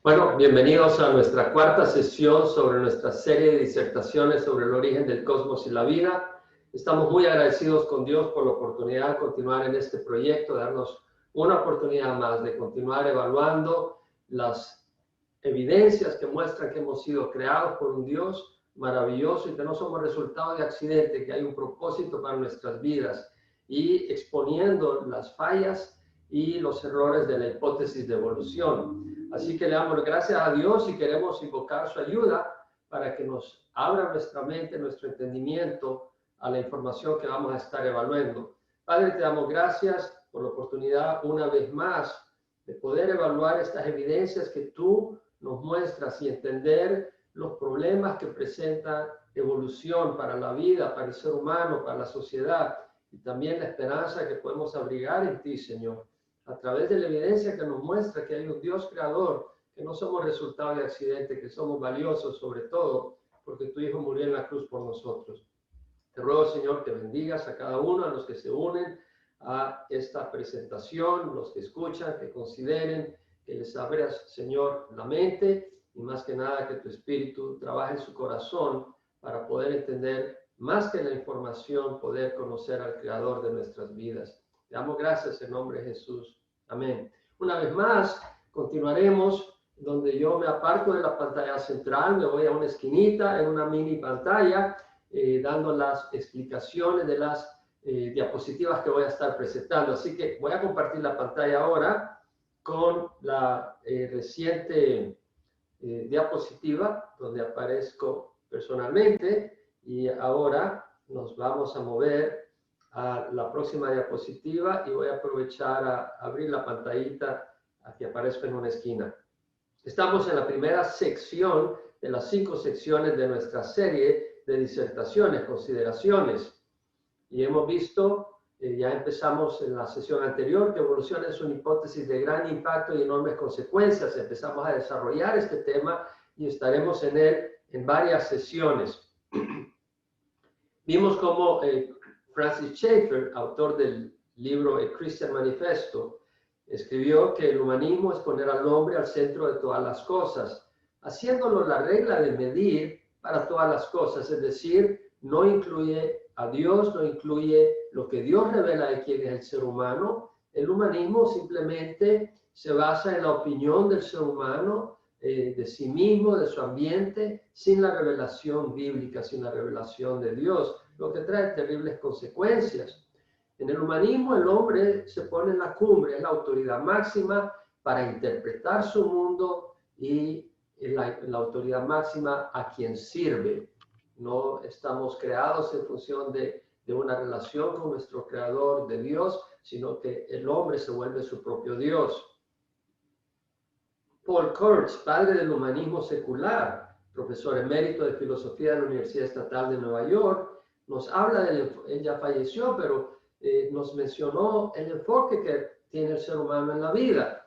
Bueno, bienvenidos a nuestra cuarta sesión sobre nuestra serie de disertaciones sobre el origen del cosmos y la vida. Estamos muy agradecidos con Dios por la oportunidad de continuar en este proyecto, de darnos una oportunidad más de continuar evaluando las evidencias que muestran que hemos sido creados por un Dios maravilloso y que no somos resultado de accidente, que hay un propósito para nuestras vidas, y exponiendo las fallas y los errores de la hipótesis de evolución. Así que le damos gracias a Dios y queremos invocar su ayuda para que nos abra nuestra mente, nuestro entendimiento a la información que vamos a estar evaluando. Padre, te damos gracias por la oportunidad una vez más de poder evaluar estas evidencias que tú nos muestras y entender los problemas que presenta evolución para la vida, para el ser humano, para la sociedad, y también la esperanza que podemos abrigar en ti, Señor, a través de la evidencia que nos muestra que hay un Dios creador, que no somos resultado de accidente, que somos valiosos sobre todo porque tu Hijo murió en la cruz por nosotros. Te ruego, Señor, que bendigas a cada uno, a los que se unen a esta presentación, los que escuchan, que consideren, que les abras, Señor, la mente, y más que nada que tu Espíritu trabaje en su corazón para poder entender más que la información, poder conocer al Creador de nuestras vidas. Te damos gracias en nombre de Jesús. Amén. Una vez más, continuaremos donde yo me aparto de la pantalla central, me voy a una esquinita en una mini pantalla, dando las explicaciones de las diapositivas que voy a estar presentando. Así que voy a compartir la pantalla ahora con la reciente diapositiva donde aparezco personalmente, y ahora nos vamos a mover a la próxima diapositiva y voy a aprovechar a abrir la pantallita a que aparezca en una esquina. Estamos en la primera sección de las 5 secciones de nuestra serie de disertaciones, consideraciones, y hemos visto, ya empezamos en la sesión anterior, que evolución es una hipótesis de gran impacto y enormes consecuencias. Empezamos a desarrollar este tema y estaremos en él en varias sesiones. Vimos cómo Francis Schaeffer, autor del libro El Christian Manifesto, escribió que el humanismo es poner al hombre al centro de todas las cosas, haciéndolo la regla de medir para todas las cosas, es decir, no incluye a Dios, no incluye lo que Dios revela de quién es el ser humano. El humanismo simplemente se basa en la opinión del ser humano, de sí mismo, de su ambiente, sin la revelación bíblica, sin la revelación de Dios, lo que trae terribles consecuencias. En el humanismo el hombre se pone en la cumbre, es la autoridad máxima para interpretar su mundo y la autoridad máxima a quien sirve. No estamos creados en función de una relación con nuestro creador, de Dios, sino que el hombre se vuelve su propio Dios. Paul Kurtz, padre del humanismo secular, profesor emérito de filosofía de la Universidad Estatal de Nueva York, nos habla él ya falleció, pero nos mencionó el enfoque que tiene el ser humano en la vida.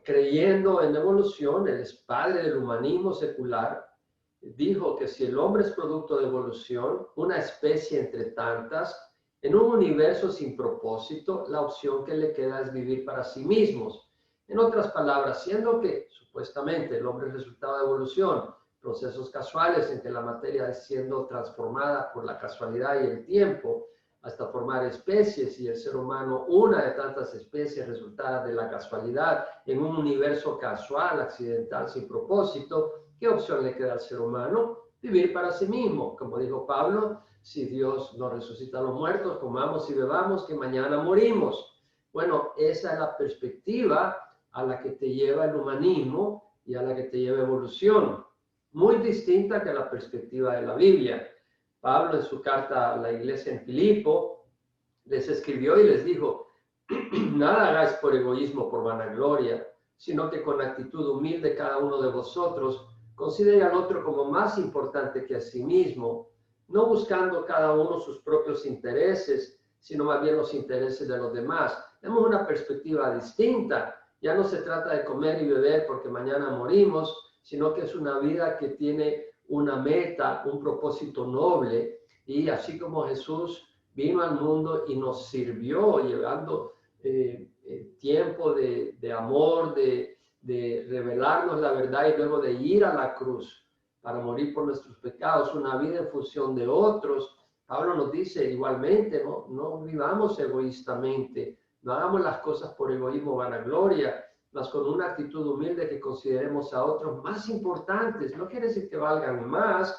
Creyendo en la evolución, él es padre del humanismo secular, dijo que si el hombre es producto de evolución, una especie entre tantas, en un universo sin propósito, la opción que le queda es vivir para sí mismos. En otras palabras, siendo que supuestamente el hombre es resultado de evolución, procesos casuales en que la materia es siendo transformada por la casualidad y el tiempo hasta formar especies, y el ser humano una de tantas especies resultadas de la casualidad en un universo casual, accidental, sin propósito, ¿qué opción le queda al ser humano? Vivir para sí mismo. Como dijo Pablo, si Dios nos resucita a los muertos, comamos y bebamos, que mañana morimos. Bueno, esa es la perspectiva a la que te lleva el humanismo y a la que te lleva evolución. Muy distinta que la perspectiva de la Biblia. Pablo, en su carta a la iglesia en Filipo, les escribió y les dijo: nada hagáis por egoísmo, por vanagloria, sino que con actitud humilde cada uno de vosotros considere al otro como más importante que a sí mismo, no buscando cada uno sus propios intereses, sino más bien los intereses de los demás. Tenemos una perspectiva distinta. Ya no se trata de comer y beber porque mañana morimos, sino que es una vida que tiene una meta, un propósito noble. Y así como Jesús vino al mundo y nos sirvió llevando tiempo de amor, de de revelarnos la verdad y luego de ir a la cruz para morir por nuestros pecados, una vida en función de otros. Pablo nos dice igualmente, no vivamos egoístamente, no hagamos las cosas por egoísmo o vanagloria, mas con una actitud humilde que consideremos a otros más importantes. No quiere decir que valgan más.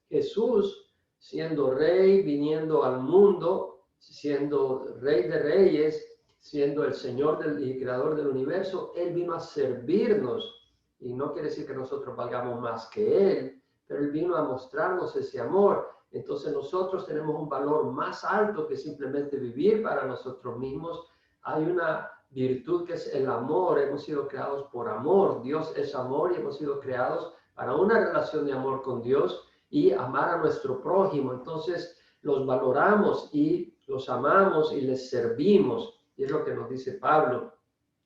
Jesús, siendo rey, viniendo al mundo, siendo rey de reyes, siendo el Señor y creador del universo, Él vino a servirnos. Y no quiere decir que nosotros valgamos más que Él, pero Él vino a mostrarnos ese amor. Entonces nosotros tenemos un valor más alto que simplemente vivir para nosotros mismos. Hay una virtud que es el amor. Hemos sido creados por amor. Dios es amor y hemos sido creados para una relación de amor con Dios y amar a nuestro prójimo. Entonces los valoramos y los amamos y les servimos. Y es lo que nos dice Pablo.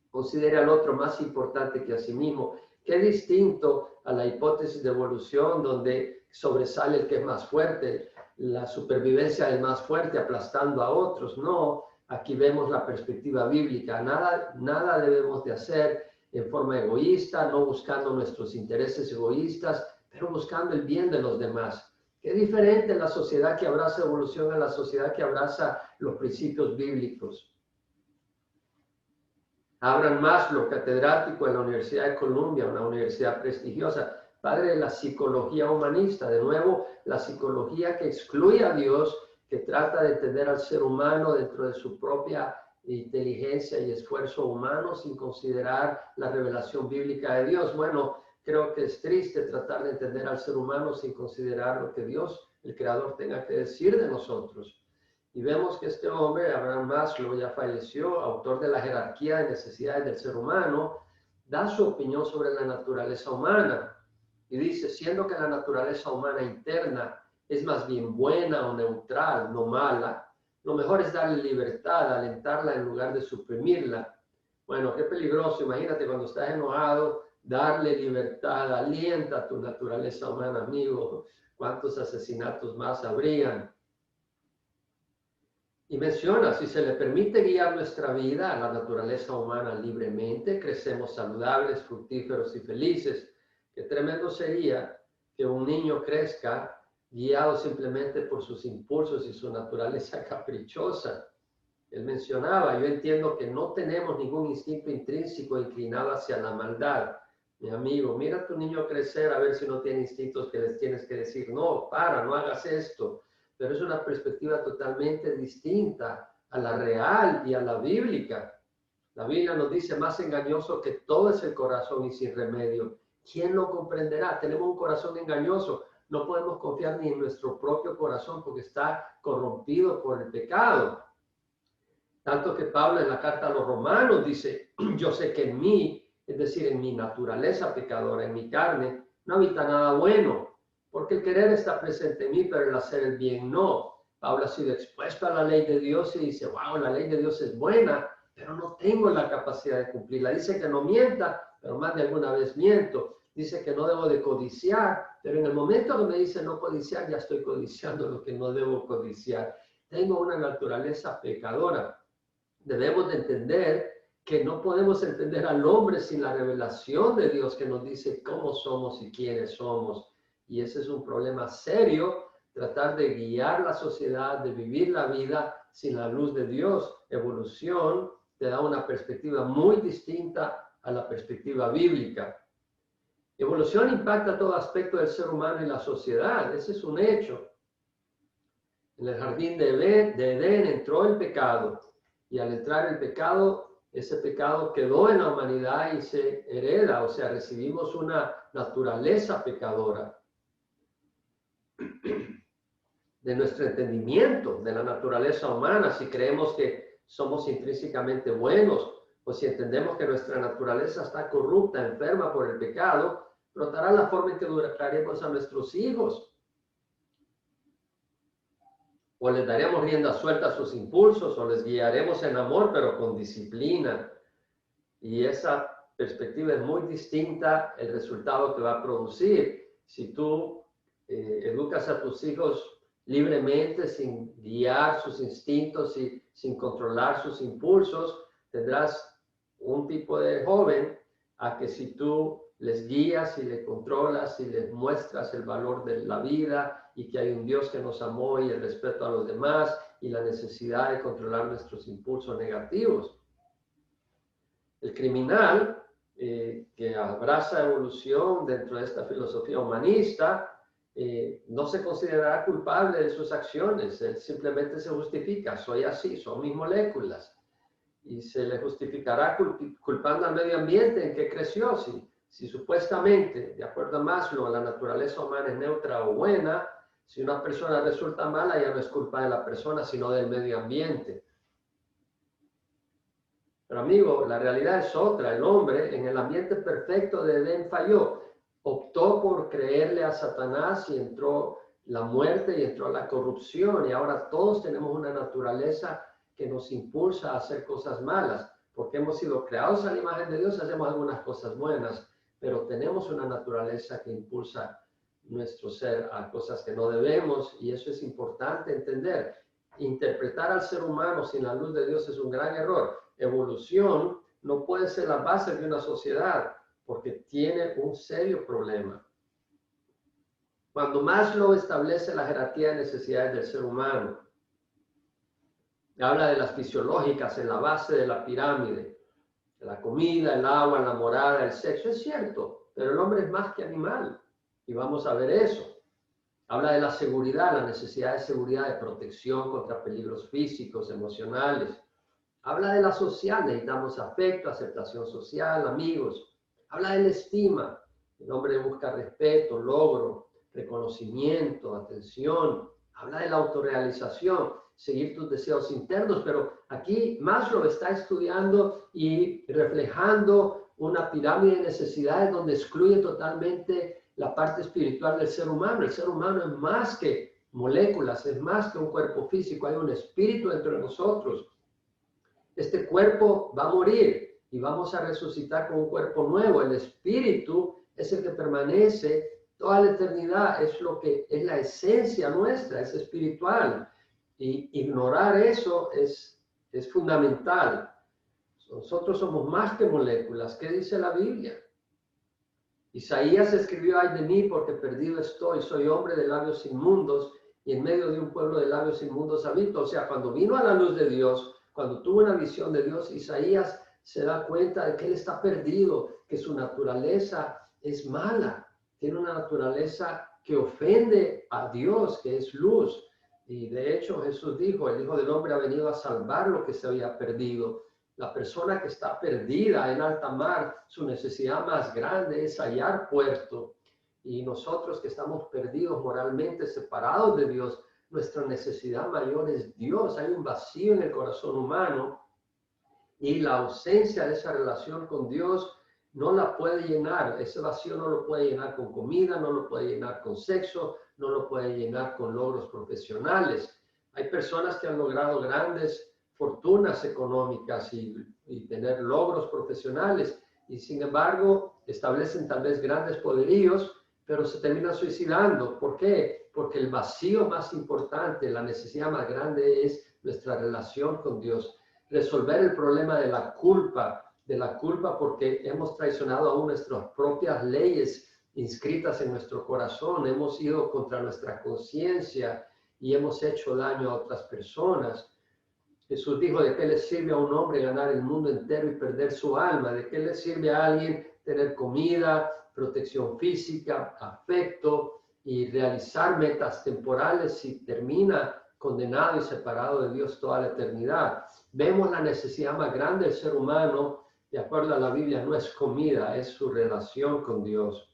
Considere al otro más importante que a sí mismo. Qué distinto a la hipótesis de evolución donde sobresale el que es más fuerte, la supervivencia del más fuerte aplastando a otros. No, aquí vemos la perspectiva bíblica. Nada debemos de hacer en forma egoísta, no buscando nuestros intereses egoístas, pero buscando el bien de los demás. Qué diferente la sociedad que abraza evolución a la sociedad que abraza los principios bíblicos. Abraham Maslow, catedrático en la Universidad de Columbia, una universidad prestigiosa, padre de la psicología humanista, de nuevo, la psicología que excluye a Dios, que trata de entender al ser humano dentro de su propia inteligencia y esfuerzo humano sin considerar la revelación bíblica de Dios. Bueno, creo que es triste tratar de entender al ser humano sin considerar lo que Dios, el Creador, tenga que decir de nosotros. Y vemos que este hombre, Abraham Maslow, ya falleció, autor de la jerarquía de necesidades del ser humano, da su opinión sobre la naturaleza humana. Y dice, siendo que la naturaleza humana interna es más bien buena o neutral, no mala, lo mejor es darle libertad, alentarla en lugar de suprimirla. Bueno, qué peligroso. Imagínate cuando estás enojado, darle libertad, alienta a tu naturaleza humana, amigo. ¿Cuántos asesinatos más habrían? Y menciona, si se le permite guiar nuestra vida a la naturaleza humana libremente, crecemos saludables, fructíferos y felices. Qué tremendo sería que un niño crezca guiado simplemente por sus impulsos y su naturaleza caprichosa. Él mencionaba, yo entiendo que no tenemos ningún instinto intrínseco inclinado hacia la maldad. Mi amigo, mira a tu niño crecer a ver si no tiene instintos que les tienes que decir, no, no hagas esto. Pero es una perspectiva totalmente distinta a la real y a la bíblica. La Biblia nos dice, más engañoso que todo es el corazón y sin remedio. ¿Quién lo comprenderá? Tenemos un corazón engañoso. No podemos confiar ni en nuestro propio corazón porque está corrompido por el pecado. Tanto que Pablo en la carta a los Romanos dice, yo sé que en mí, es decir, en mi naturaleza pecadora, en mi carne, no habita nada bueno. Porque el querer está presente en mí, pero el hacer el bien no. Pablo ha sido expuesto a la ley de Dios y dice, wow, la ley de Dios es buena, pero no tengo la capacidad de cumplirla. Dice que no mienta, pero más de alguna vez miento. Dice que no debo de codiciar, pero en el momento que me dice no codiciar, ya estoy codiciando lo que no debo codiciar. Tengo una naturaleza pecadora. Debemos de entender que no podemos entender al hombre sin la revelación de Dios que nos dice cómo somos y quiénes somos. Y ese es un problema serio, tratar de guiar la sociedad, de vivir la vida sin la luz de Dios. Evolución te da una perspectiva muy distinta a la perspectiva bíblica. Evolución impacta todo aspecto del ser humano y la sociedad, ese es un hecho. En el jardín de Edén entró el pecado, y al entrar el pecado, ese pecado quedó en la humanidad y se hereda, o sea, recibimos una naturaleza pecadora. De nuestro entendimiento de la naturaleza humana, si creemos que somos intrínsecamente buenos o si entendemos que nuestra naturaleza está corrupta, enferma por el pecado, brotará la forma en que educaremos a nuestros hijos. O les daremos rienda suelta a sus impulsos o les guiaremos en amor, pero con disciplina. Y esa perspectiva es muy distinta el resultado que va a producir. Si tú educas a tus hijos libremente, sin guiar sus instintos y sin controlar sus impulsos, tendrás un tipo de joven a que si tú les guías y les controlas y les muestras el valor de la vida y que hay un Dios que nos amó y el respeto a los demás y la necesidad de controlar nuestros impulsos negativos. El criminal que abraza evolución dentro de esta filosofía humanista no se considerará culpable de sus acciones. Él simplemente se justifica: soy así, son mis moléculas. Y se le justificará culpando al medio ambiente en que creció. Si supuestamente, de acuerdo a Maslow, la naturaleza humana es neutra o buena, si una persona resulta mala, ya no es culpa de la persona, sino del medio ambiente. Pero amigo, la realidad es otra. El hombre, en el ambiente perfecto de Edén, falló. Optó por creerle a Satanás y entró la muerte y entró la corrupción. Y ahora todos tenemos una naturaleza que nos impulsa a hacer cosas malas. Porque hemos sido creados a la imagen de Dios, hacemos algunas cosas buenas, pero tenemos una naturaleza que impulsa nuestro ser a cosas que no debemos, y eso es importante entender. Interpretar al ser humano sin la luz de Dios es un gran error. Evolución no puede ser la base de una sociedad porque tiene un serio problema. Cuando Maslow establece la jerarquía de necesidades del ser humano, habla de las fisiológicas en la base de la pirámide: la comida, el agua, la morada, el sexo. Es cierto, pero el hombre es más que animal, y vamos a ver eso. Habla de la seguridad, la necesidad de seguridad, de protección contra peligros físicos, emocionales. Habla de la social, necesitamos afecto, aceptación social, amigos. Habla de la estima. El hombre busca respeto, logro, reconocimiento, atención. Habla de la autorrealización, seguir tus deseos internos, pero aquí Maslow está estudiando y reflejando una pirámide de necesidades donde excluye totalmente la parte espiritual del ser humano. El ser humano es más que moléculas, es más que un cuerpo físico, hay un espíritu dentro de nosotros. Este cuerpo va a morir y vamos a resucitar con un cuerpo nuevo. El espíritu es el que permanece toda la eternidad, es lo que es la esencia nuestra, es espiritual. Y ignorar eso es fundamental. Nosotros somos más que moléculas. ¿Qué dice la Biblia? Isaías escribió: ay de mí, porque perdido estoy, soy hombre de labios inmundos, y en medio de un pueblo de labios inmundos habito. O sea, cuando vino a la luz de Dios, cuando tuvo una visión de Dios, Isaías se da cuenta de que él está perdido, que su naturaleza es mala, tiene una naturaleza que ofende a Dios, que es luz. Y de hecho Jesús dijo: el Hijo del Hombre ha venido a salvar lo que se había perdido. La persona que está perdida en alta mar, su necesidad más grande es hallar puerto. Y nosotros que estamos perdidos moralmente, separados de Dios, nuestra necesidad mayor es Dios. Hay un vacío en el corazón humano y la ausencia de esa relación con Dios no la puede llenar. Ese vacío no lo puede llenar con comida, no lo puede llenar con sexo, no lo puede llenar con logros profesionales. Hay personas que han logrado grandes fortunas económicas y tener logros profesionales, y sin embargo establecen tal vez grandes poderíos, pero se terminan suicidando. ¿Por qué? Porque el vacío más importante, la necesidad más grande es nuestra relación con Dios. Resolver el problema de la culpa porque hemos traicionado aún nuestras propias leyes inscritas en nuestro corazón, hemos ido contra nuestra conciencia y hemos hecho daño a otras personas. Jesús dijo: ¿de qué le sirve a un hombre ganar el mundo entero y perder su alma? ¿De qué le sirve a alguien tener comida, protección física, afecto y realizar metas temporales si termina condenado y separado de Dios toda la eternidad? Vemos la necesidad más grande del ser humano, de acuerdo a la Biblia, no es comida, es su relación con Dios.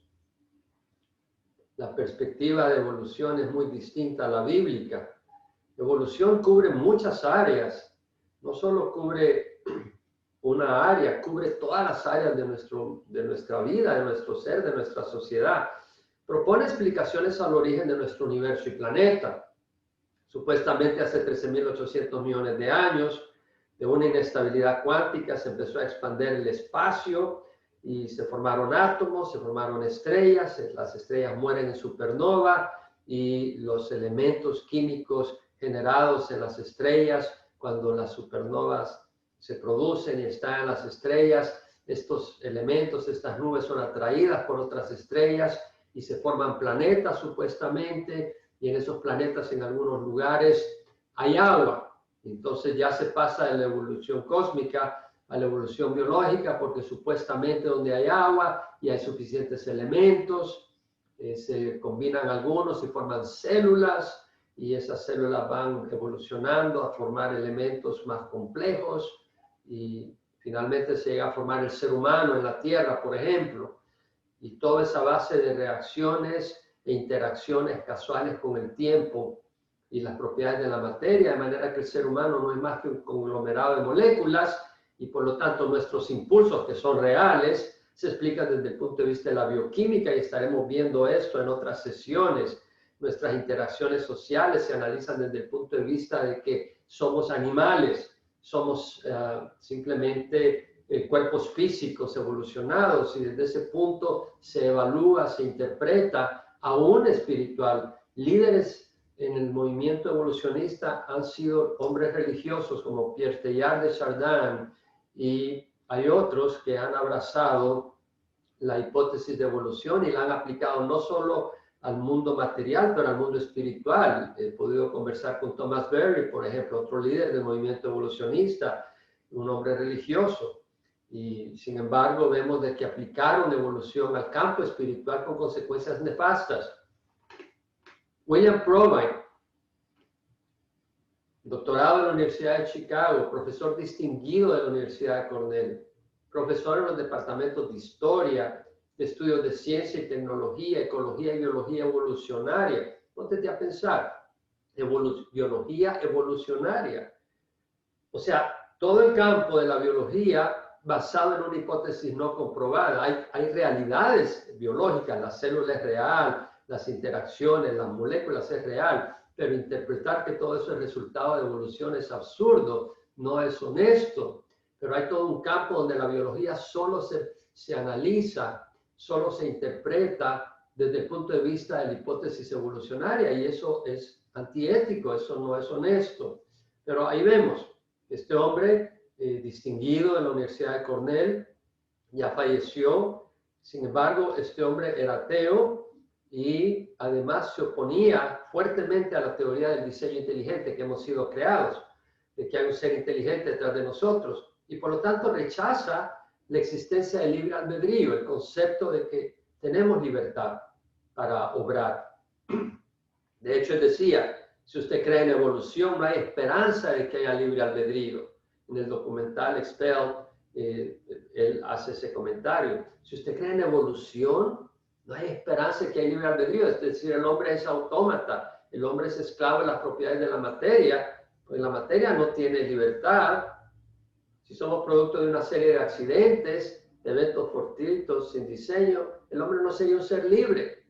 La perspectiva de evolución es muy distinta a la bíblica. Evolución cubre muchas áreas, no solo cubre una área, cubre todas las áreas de nuestra vida, de nuestro ser, de nuestra sociedad. Propone explicaciones al origen de nuestro universo y planeta. Supuestamente hace 13.800 millones de años, de una inestabilidad cuántica se empezó a expandir el espacio y se formaron átomos, se formaron estrellas, las estrellas mueren en supernova y los elementos químicos generados en las estrellas, cuando las supernovas se producen y están en las estrellas, estos elementos, estas nubes son atraídas por otras estrellas y se forman planetas supuestamente, y en esos planetas en algunos lugares hay agua. Entonces ya se pasa de la evolución cósmica a la evolución biológica, porque supuestamente donde hay agua y hay suficientes elementos, se combinan algunos y forman células, y esas células van evolucionando a formar elementos más complejos, y finalmente se llega a formar el ser humano en la Tierra, por ejemplo, y toda esa base de reacciones e interacciones casuales con el tiempo y las propiedades de la materia, de manera que el ser humano no es más que un conglomerado de moléculas, y por lo tanto nuestros impulsos, que son reales, se explican desde el punto de vista de la bioquímica, y estaremos viendo esto en otras sesiones. Nuestras interacciones sociales se analizan desde el punto de vista de que somos animales, somos simplemente cuerpos físicos evolucionados, y desde ese punto se evalúa, se interpreta, aún espiritual. Líderes en el movimiento evolucionista han sido hombres religiosos como Pierre Teilhard de Chardin, y hay otros que han abrazado la hipótesis de evolución y la han aplicado no solo al mundo material, pero al mundo espiritual. He podido conversar con Thomas Berry, por ejemplo, otro líder del movimiento evolucionista, un hombre religioso, y sin embargo vemos de que aplicaron evolución al campo espiritual con consecuencias nefastas. William Provine, doctorado en la Universidad de Chicago, profesor distinguido de la Universidad de Cornell, profesor en los departamentos de historia, de estudios de ciencia y tecnología, ecología y biología evolucionaria. Póntete a pensar, biología evolucionaria. O sea, todo el campo de la biología basado en una hipótesis no comprobada. Hay realidades biológicas, la célula es real, las interacciones, las moléculas es real, pero interpretar que todo eso es resultado de evolución es absurdo, no es honesto. Pero hay todo un campo donde la biología solo se analiza, solo se interpreta desde el punto de vista de la hipótesis evolucionaria, y eso es antiético, eso no es honesto. Pero ahí vemos, este hombre distinguido de la Universidad de Cornell ya falleció. Sin embargo, este hombre era ateo y además se oponía fuertemente a la teoría del diseño inteligente, que hemos sido creados, de que hay un ser inteligente detrás de nosotros, y por lo tanto rechaza la existencia del libre albedrío, el concepto de que tenemos libertad para obrar. De hecho, él decía, si usted cree en evolución, no hay esperanza de que haya libre albedrío. En el documental Expelled, él hace ese comentario. Si usted cree en evolución, no hay esperanza de que haya libre albedrío. Es decir, el hombre es autómata, el hombre es esclavo de las propiedades de la materia, pues la materia no tiene libertad. Si somos producto de una serie de accidentes, de eventos fortuitos, sin diseño, el hombre no sería un ser libre.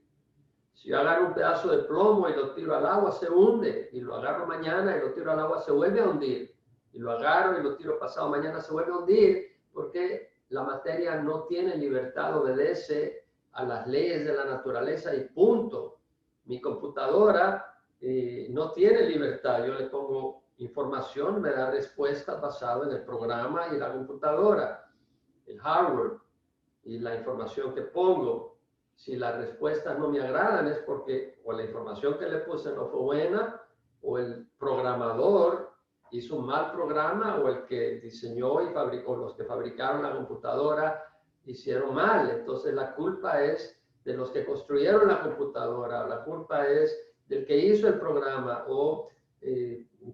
Si yo agarro un pedazo de plomo y lo tiro al agua, se hunde, y lo agarro mañana y lo tiro al agua, se vuelve a hundir, y lo agarro y lo tiro pasado mañana, se vuelve a hundir, porque la materia no tiene libertad, obedece a las leyes de la naturaleza y punto. Mi computadora no tiene libertad. Yo le pongo información, me da respuestas basado en el programa y la computadora, el hardware y la información que pongo. Si las respuestas no me agradan es porque o la información que le puse no fue buena, o el programador hizo un mal programa, o el que diseñó y fabricó, los que fabricaron la computadora hicieron mal. Entonces la culpa es de los que construyeron la computadora, la culpa es del que hizo el programa, o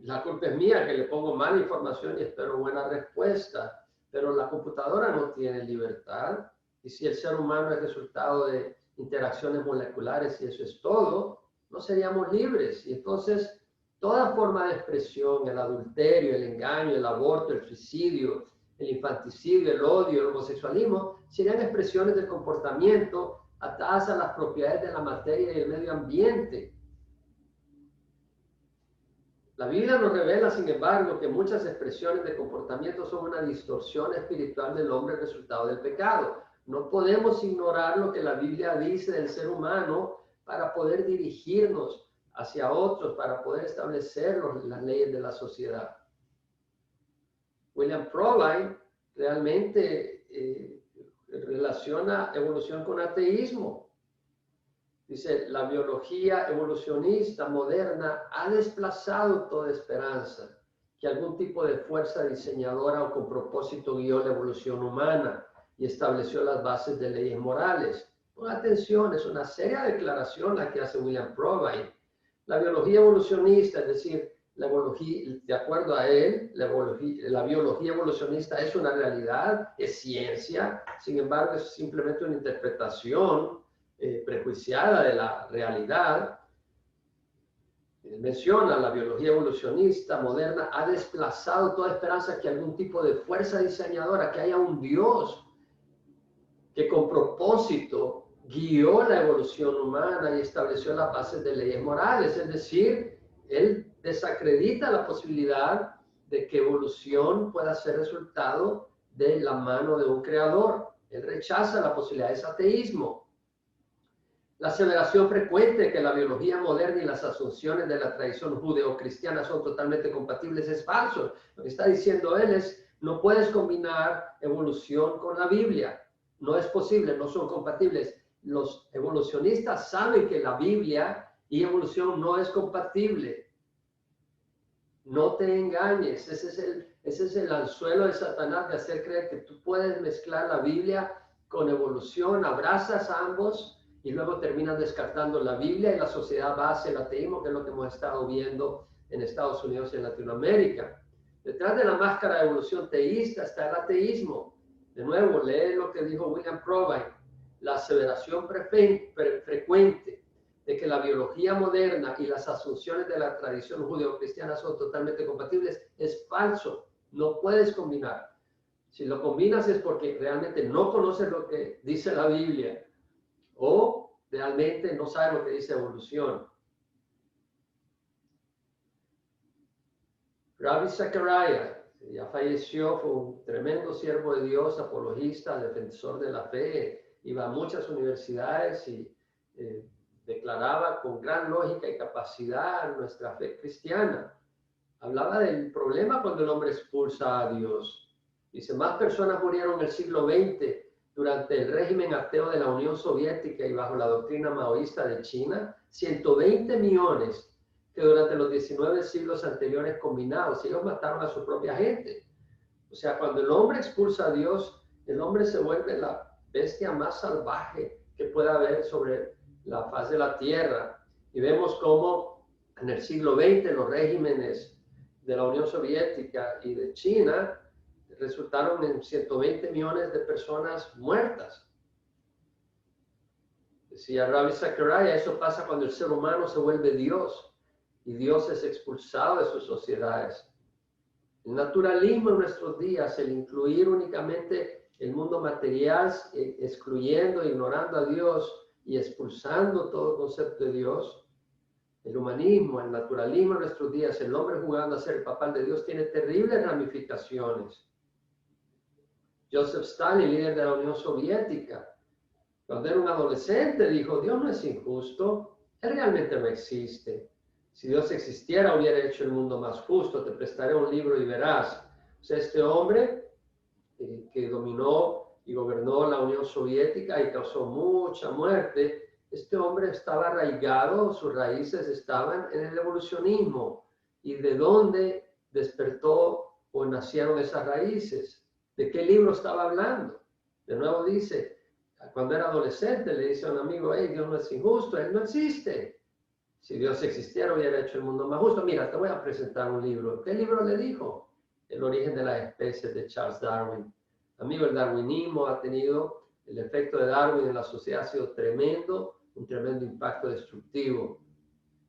la culpa es mía que le pongo mala información y espero buena respuesta. Pero la computadora no tiene libertad. Y si el ser humano es resultado de interacciones moleculares y eso es todo, no seríamos libres. Y entonces, toda forma de expresión, el adulterio, el engaño, el aborto, el suicidio, el infanticidio, el odio, el homosexualismo, serían expresiones de comportamiento atadas a las propiedades de la materia y el medio ambiente. La Biblia nos revela, sin embargo, que muchas expresiones de comportamiento son una distorsión espiritual del hombre resultado del pecado. No podemos ignorar lo que la Biblia dice del ser humano para poder dirigirnos hacia otros, para poder establecer las leyes de la sociedad. William Provine realmente relaciona evolución con ateísmo. Dice, la biología evolucionista moderna ha desplazado toda esperanza que algún tipo de fuerza diseñadora o con propósito guió la evolución humana y estableció las bases de leyes morales. Pon atención, es una seria declaración la que hace William Provine. La biología evolucionista, es decir, la ecología, de acuerdo a él, la biología evolucionista es una realidad, es ciencia, sin embargo es simplemente una interpretación prejuiciada de la realidad. Él menciona la biología evolucionista moderna ha desplazado toda esperanza que algún tipo de fuerza diseñadora, que haya un Dios que con propósito guió la evolución humana y estableció las bases de leyes morales, es decir, él desacredita la posibilidad de que evolución pueda ser resultado de la mano de un creador. Él rechaza la posibilidad de ese ateísmo. La aseveración frecuente que la biología moderna y las asunciones de la tradición judeocristiana son totalmente compatibles es falso. Lo que está diciendo él es, no puedes combinar evolución con la Biblia. No es posible, no son compatibles. Los evolucionistas saben que la Biblia y evolución no es compatible. No te engañes, ese es el anzuelo de Satanás de hacer creer que tú puedes mezclar la Biblia con evolución, abrazas a ambos y luego terminas descartando la Biblia y la sociedad va hacia el ateísmo, que es lo que hemos estado viendo en Estados Unidos y en Latinoamérica. Detrás de la máscara de evolución teísta está el ateísmo. De nuevo, lee lo que dijo William Provine, la aseveración frecuente de que la biología moderna y las asunciones de la tradición judeocristiana son totalmente compatibles es falso. No puedes combinar. Si lo combinas es porque realmente no conoces lo que dice la Biblia o realmente no sabes lo que dice evolución. Ravi Zacharias ya falleció, fue un tremendo siervo de Dios, apologista, defensor de la fe, iba a muchas universidades y declaraba con gran lógica y capacidad nuestra fe cristiana. Hablaba del problema cuando el hombre expulsa a Dios. Dice, más personas murieron en el siglo XX durante el régimen ateo de la Unión Soviética y bajo la doctrina maoísta de China, 120 millones que durante los 19 siglos anteriores combinados. Ellos mataron a su propia gente. O sea, cuando el hombre expulsa a Dios, el hombre se vuelve la bestia más salvaje que pueda haber sobre la faz de la tierra. Y vemos cómo en el siglo XX los regímenes de la Unión Soviética y de China resultaron en 120 millones de personas muertas. Decía Ravi Zacharias, eso pasa cuando el ser humano se vuelve Dios y Dios es expulsado de sus sociedades. El naturalismo en nuestros días, el incluir únicamente el mundo material, excluyendo, ignorando a Dios y expulsando todo concepto de Dios. El humanismo, el naturalismo en nuestros días, el hombre jugando a ser el papel de Dios, tiene terribles ramificaciones. Joseph Stalin, líder de la Unión Soviética, cuando era un adolescente, dijo, Dios no es injusto, Él realmente no existe. Si Dios existiera, hubiera hecho el mundo más justo, te prestaré un libro y verás. O sea, este hombre que dominó y gobernó la Unión Soviética y causó mucha muerte, este hombre estaba arraigado, sus raíces estaban en el evolucionismo. ¿Y de dónde despertó o nacieron esas raíces? ¿De qué libro estaba hablando? De nuevo dice, cuando era adolescente le dice a un amigo, hey, Dios no es injusto, Él no existe. Si Dios existiera, hubiera hecho el mundo más justo. Mira, te voy a presentar un libro. ¿Qué libro le dijo? El origen de las especies de Charles Darwin. Amigo, el darwinismo ha tenido, el efecto de Darwin en la sociedad ha sido tremendo, un tremendo impacto destructivo.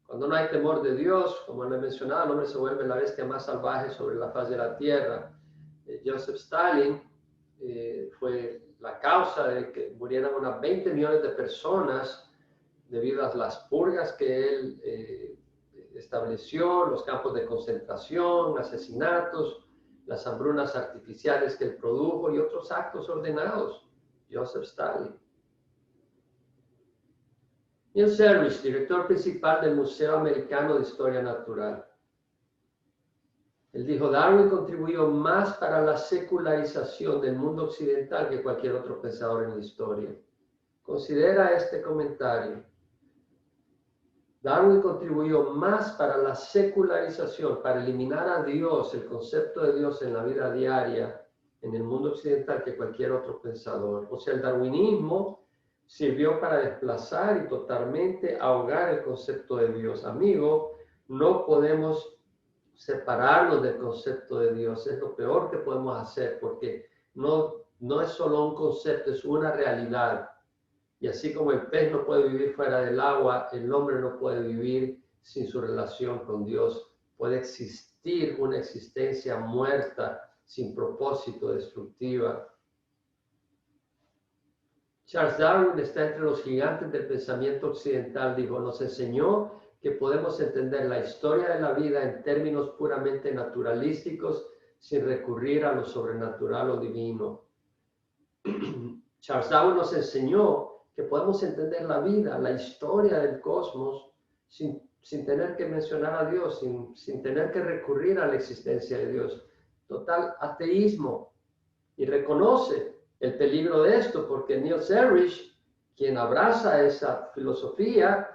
Cuando no hay temor de Dios, como lo he mencionado, el hombre se vuelve la bestia más salvaje sobre la faz de la tierra. Joseph Stalin fue la causa de que murieran unas 20 millones de personas debido a las purgas que él estableció, los campos de concentración, asesinatos, las hambrunas artificiales que él produjo y otros actos ordenados. Joseph Stalin. Neil Servish, director principal del Museo Americano de Historia Natural. Él dijo, Darwin contribuyó más para la secularización del mundo occidental que cualquier otro pensador en la historia. Considera este comentario. Darwin contribuyó más para la secularización, para eliminar a Dios, el concepto de Dios en la vida diaria, en el mundo occidental, que cualquier otro pensador. O sea, el darwinismo sirvió para desplazar y totalmente ahogar el concepto de Dios. Amigo, no podemos separarnos del concepto de Dios. Es lo peor que podemos hacer, porque no es solo un concepto, es una realidad. Y así como el pez no puede vivir fuera del agua, el hombre no puede vivir sin su relación con Dios. Puede existir una existencia muerta, sin propósito, destructiva. Charles Darwin está entre los gigantes del pensamiento occidental. Dijo, nos enseñó que podemos entender la historia de la vida en términos puramente naturalísticos sin recurrir a lo sobrenatural o divino. Charles Darwin nos enseñó que podemos entender la vida, la historia del cosmos, sin tener que mencionar a Dios, sin tener que recurrir a la existencia de Dios. Total ateísmo. Y reconoce el peligro de esto, porque Neil Sandridge, quien abraza esa filosofía,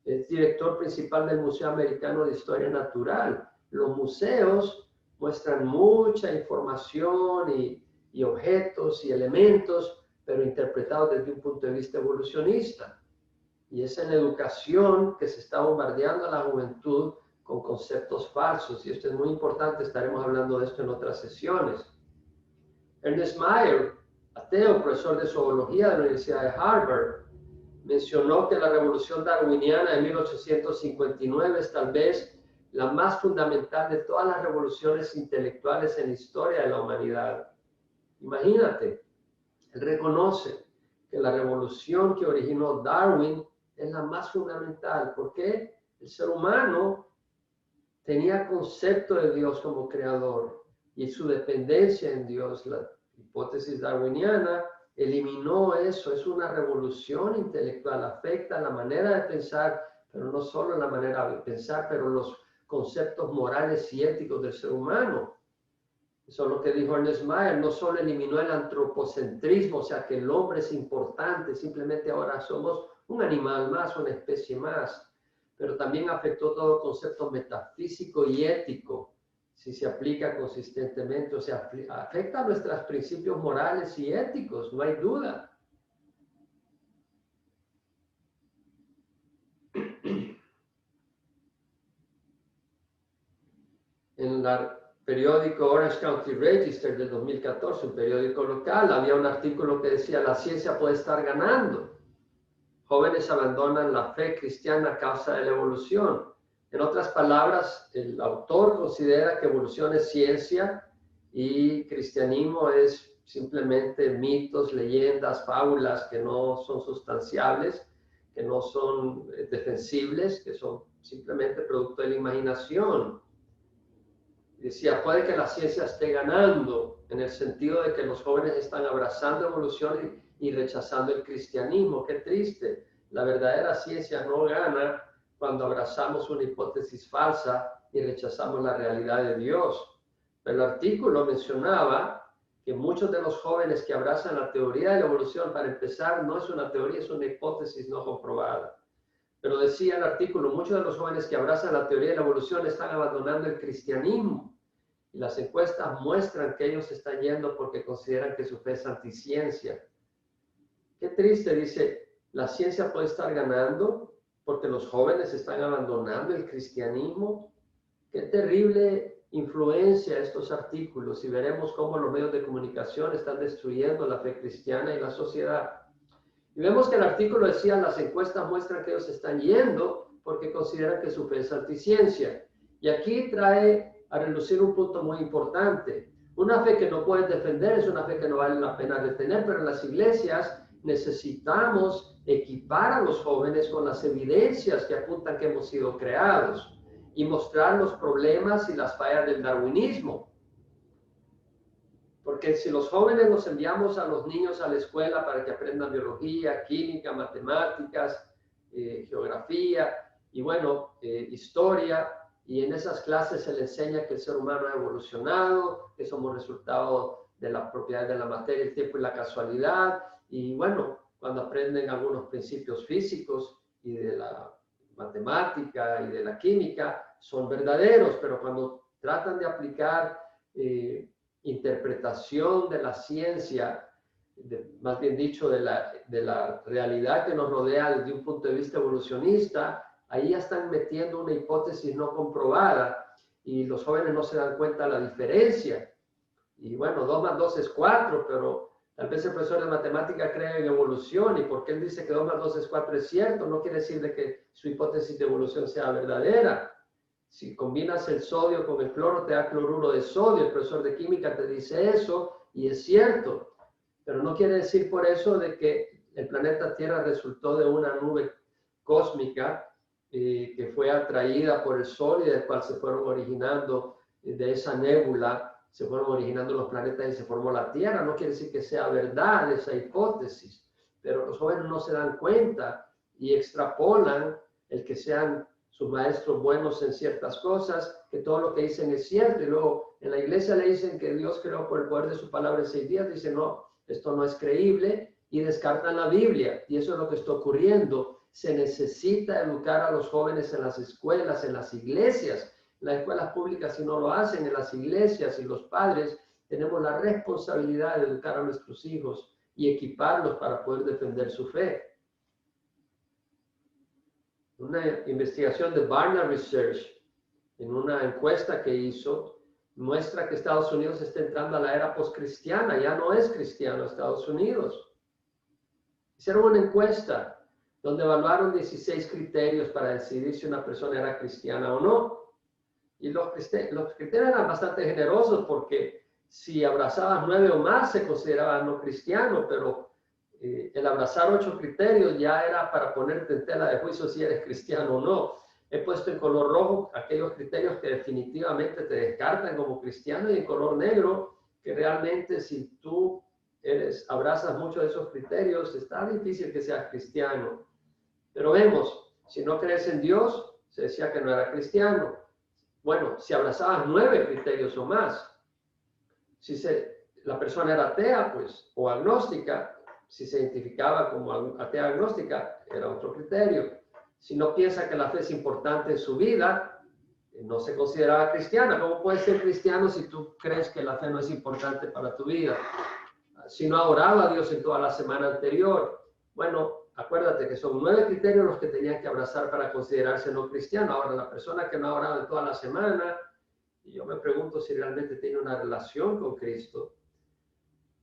es director principal del Museo Americano de Historia Natural. Los museos muestran mucha información y objetos y elementos, pero interpretados desde un punto de vista evolucionista. Y es en la educación que se está bombardeando a la juventud con conceptos falsos. Y esto es muy importante, estaremos hablando de esto en otras sesiones. Ernest Mayr, ateo, profesor de zoología de la Universidad de Harvard, mencionó que la revolución darwiniana de 1859 es tal vez la más fundamental de todas las revoluciones intelectuales en la historia de la humanidad. Imagínate, él reconoce que la revolución que originó Darwin es la más fundamental, porque el ser humano tenía concepto de Dios como creador y su dependencia en Dios. La hipótesis darwiniana eliminó eso. Es una revolución intelectual, afecta la manera de pensar, pero no solo la manera de pensar, pero los conceptos morales y éticos del ser humano. Eso es lo que dijo Ernest Mayr. No solo eliminó el antropocentrismo, o sea que el hombre es importante, simplemente ahora somos un animal más, una especie más, pero también afectó todo concepto metafísico y ético, si se aplica consistentemente, o sea, afecta a nuestros principios morales y éticos, no hay duda. En el periódico Orange County Register del 2014, un periódico local, había un artículo que decía, la ciencia puede estar ganando. Jóvenes abandonan la fe cristiana a causa de la evolución. En otras palabras, el autor considera que evolución es ciencia y cristianismo es simplemente mitos, leyendas, fábulas que no son sustanciables, que no son defensibles, que son simplemente producto de la imaginación. Decía, puede que la ciencia esté ganando en el sentido de que los jóvenes están abrazando evolución y rechazando el cristianismo. Qué triste. La verdadera ciencia no gana cuando abrazamos una hipótesis falsa y rechazamos la realidad de Dios. Pero el artículo mencionaba que muchos de los jóvenes que abrazan la teoría de la evolución, para empezar, no es una teoría, es una hipótesis no comprobada. Pero decía el artículo, muchos de los jóvenes que abrazan la teoría de la evolución están abandonando el cristianismo. Y las encuestas muestran que ellos están yendo porque consideran que su fe es anticiencia. Qué triste, dice, la ciencia puede estar ganando porque los jóvenes están abandonando el cristianismo. Qué terrible influencia estos artículos, y veremos cómo los medios de comunicación están destruyendo la fe cristiana y la sociedad. Y vemos que el artículo decía, las encuestas muestran que ellos están yendo porque consideran que su fe es anticiencia. Y aquí trae a relucir un punto muy importante. Una fe que no puedes defender es una fe que no vale la pena retener, pero en las iglesias necesitamos equipar a los jóvenes con las evidencias que apuntan que hemos sido creados y mostrar los problemas y las fallas del darwinismo. Porque si los jóvenes los enviamos a los niños a la escuela para que aprendan biología, química, matemáticas, geografía y bueno, historia, y en esas clases se le enseña que el ser humano ha evolucionado, que somos resultado de las propiedades de la materia, el tiempo y la casualidad. Y bueno, cuando aprenden algunos principios físicos y de la matemática y de la química, son verdaderos, pero cuando tratan de aplicar interpretación de la ciencia, más bien dicho, de la realidad que nos rodea desde un punto de vista evolucionista, ahí ya están metiendo una hipótesis no comprobada y los jóvenes no se dan cuenta de la diferencia. Y bueno, 2 más 2 es 4, pero tal vez el profesor de matemática cree en evolución, y porque él dice que 2 más 2 es 4 es cierto, no quiere decir de que su hipótesis de evolución sea verdadera. Si combinas el sodio con el cloro, te da cloruro de sodio. El profesor de química te dice eso y es cierto. Pero no quiere decir por eso de que el planeta Tierra resultó de una nube cósmica que fue atraída por el Sol y del cual se fueron originando, de esa nébula, se fueron originando los planetas y se formó la Tierra. No quiere decir que sea verdad esa hipótesis, pero los jóvenes no se dan cuenta y extrapolan el que sean sus maestros buenos en ciertas cosas, que todo lo que dicen es cierto, y luego en la iglesia le dicen que Dios creó por el poder de su palabra en 6 días, dicen no, esto no es creíble, y descartan la Biblia, y eso es lo que está ocurriendo. Se necesita educar a los jóvenes en las escuelas, en las iglesias. Las escuelas públicas, si no lo hacen, en las iglesias, y los padres tenemos la responsabilidad de educar a nuestros hijos y equiparlos para poder defender su fe. Una investigación de Barna Research, en una encuesta que hizo, muestra que Estados Unidos está entrando a la era postcristiana. Ya no es cristiano Estados Unidos. Hicieron una encuesta donde evaluaron 16 criterios para decidir si una persona era cristiana o no. Y los criterios eran bastante generosos, porque si abrazabas 9 o más se consideraba no cristiano, pero el abrazar 8 criterios ya era para ponerte en tela de juicio si eres cristiano o no. He puesto en color rojo aquellos criterios que definitivamente te descartan como cristiano, y en color negro que realmente, si tú abrazas muchos de esos criterios, está difícil que seas cristiano. Pero vemos, si no crees en Dios, se decía que no era cristiano. Bueno, si abrazabas 9 criterios o más, si la persona era atea, pues, o agnóstica, si se identificaba como atea agnóstica, era otro criterio. Si no piensa que la fe es importante en su vida, no se consideraba cristiana. ¿Cómo puedes ser cristiano si tú crees que la fe no es importante para tu vida? Si no ha orado a Dios en toda la semana anterior, bueno, acuérdate que son 9 criterios los que tenían que abrazar para considerarse no cristiano. Ahora, la persona que no ha orado en toda la semana, y yo me pregunto si realmente tiene una relación con Cristo.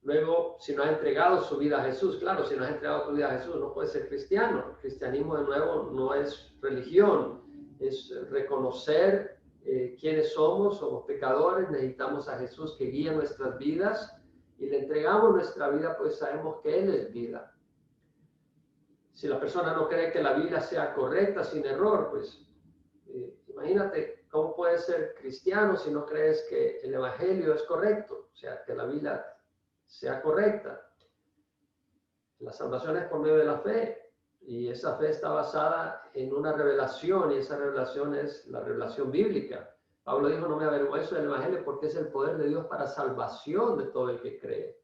Luego, si no ha entregado su vida a Jesús, claro, si no has entregado tu vida a Jesús, no puedes ser cristiano. El cristianismo, de nuevo, no es religión, es reconocer quiénes somos pecadores, necesitamos a Jesús que guíe nuestras vidas, y le entregamos nuestra vida, pues sabemos que Él es vida. Si la persona no cree que la Biblia sea correcta, sin error, pues imagínate cómo puedes ser cristiano si no crees que el Evangelio es correcto, o sea, que la Biblia sea correcta. La salvación es por medio de la fe, y esa fe está basada en una revelación, y esa revelación es la revelación bíblica. Pablo dijo, no me avergüenzo del Evangelio, porque es el poder de Dios para salvación de todo el que cree.